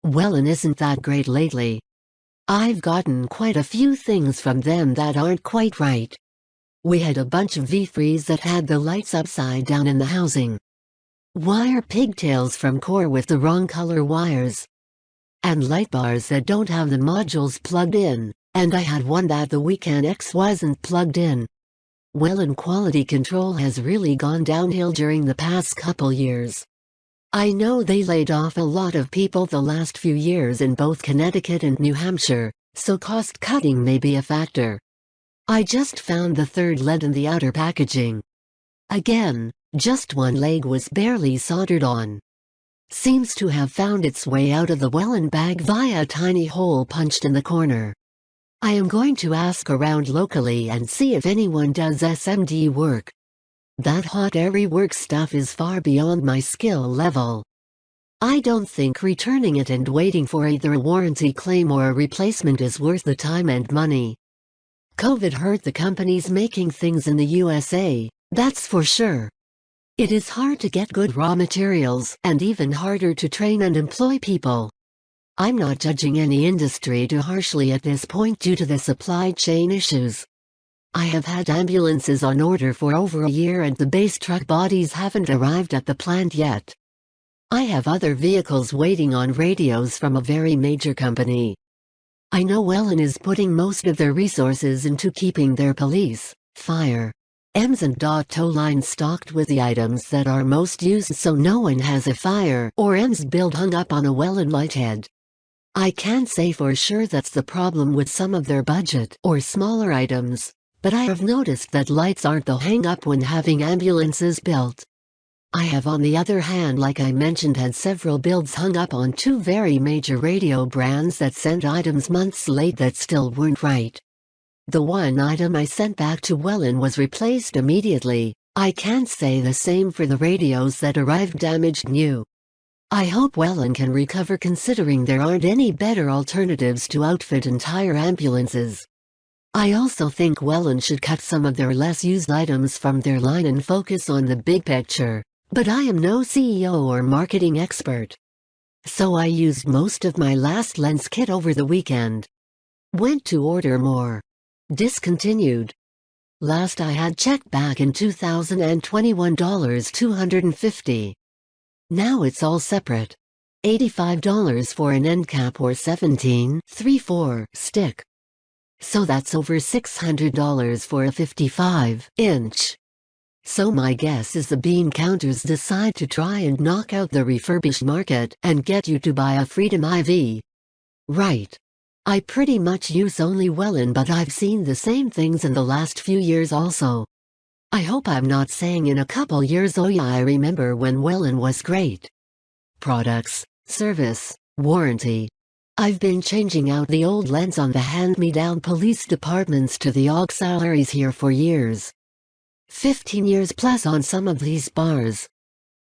whelan isn't that great lately. I've gotten quite a few things from them that aren't quite right. We had a bunch of V3s that had the lights upside down in the housing. Wire pigtails from core with the wrong color wires. And light bars that don't have the modules plugged in, and I had one that the whelan X wasn't plugged in. whelan quality control has really gone downhill during the past couple years. I know they laid off a lot of people the last few years in both Connecticut and New Hampshire, so cost cutting may be a factor. I just found the third lead in the outer packaging. Again, just one leg was barely soldered on. Seems to have found its way out of the whelan bag via a tiny hole punched in the corner. I am going to ask around locally and see if anyone does SMD work. That hot airy work stuff is far beyond my skill level. I don't think returning it and waiting for either a warranty claim or a replacement is worth the time and money. COVID hurt the companies making things in the USA, that's for sure. It is hard to get good raw materials and even harder to train and employ people. I'm not judging any industry too harshly at this point due to the supply chain issues. I have had ambulances on order for over a year and the base truck bodies haven't arrived at the plant yet. I have other vehicles waiting on radios from a very major company. I know whelan is putting most of their resources into keeping their police, fire, EMS and tow lines stocked with the items that are most used so no one has a fire or EMS build hung up on a whelan light head. I can't say for sure that's the problem with some of their budget or smaller items, but I have noticed that lights aren't the hang-up when having ambulances built. I have on the other hand, like I mentioned, had several builds hung up on two very major radio brands that sent items months late that still weren't right. The one item I sent back to whelan was replaced immediately. I can't say the same for the radios that arrived damaged new. I hope whelan can recover considering there aren't any better alternatives to outfit entire ambulances. I also think whelan should cut some of their less used items from their line and focus on the big picture, but I am no CEO or marketing expert. So I used most of my last lens kit over the weekend. Went to order more. Discontinued. Last I had checked back in 2021 $250. Now it's all separate. $85 for an end cap or 17.34 stick. So that's over $600 for a 55-inch. So my guess is the bean counters decide to try and knock out the refurbished market and get you to buy a Freedom IV. Right. I pretty much use only whelan, but I've seen the same things in the last few years also. I hope I'm not saying in a couple years, oh yeah, I remember when whelan was great. Products, service, warranty. I've been changing out the old lens on the hand-me-down police departments to the auxiliaries here for years. 15 years plus on some of these bars.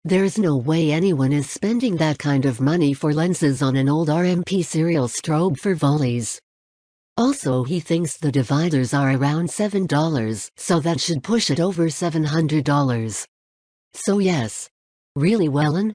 There's no way anyone is spending that kind of money for lenses on an old RMP serial strobe for volleys. Also, he thinks the dividers are around $7, so that should push it over $700. So yes. Really whelan?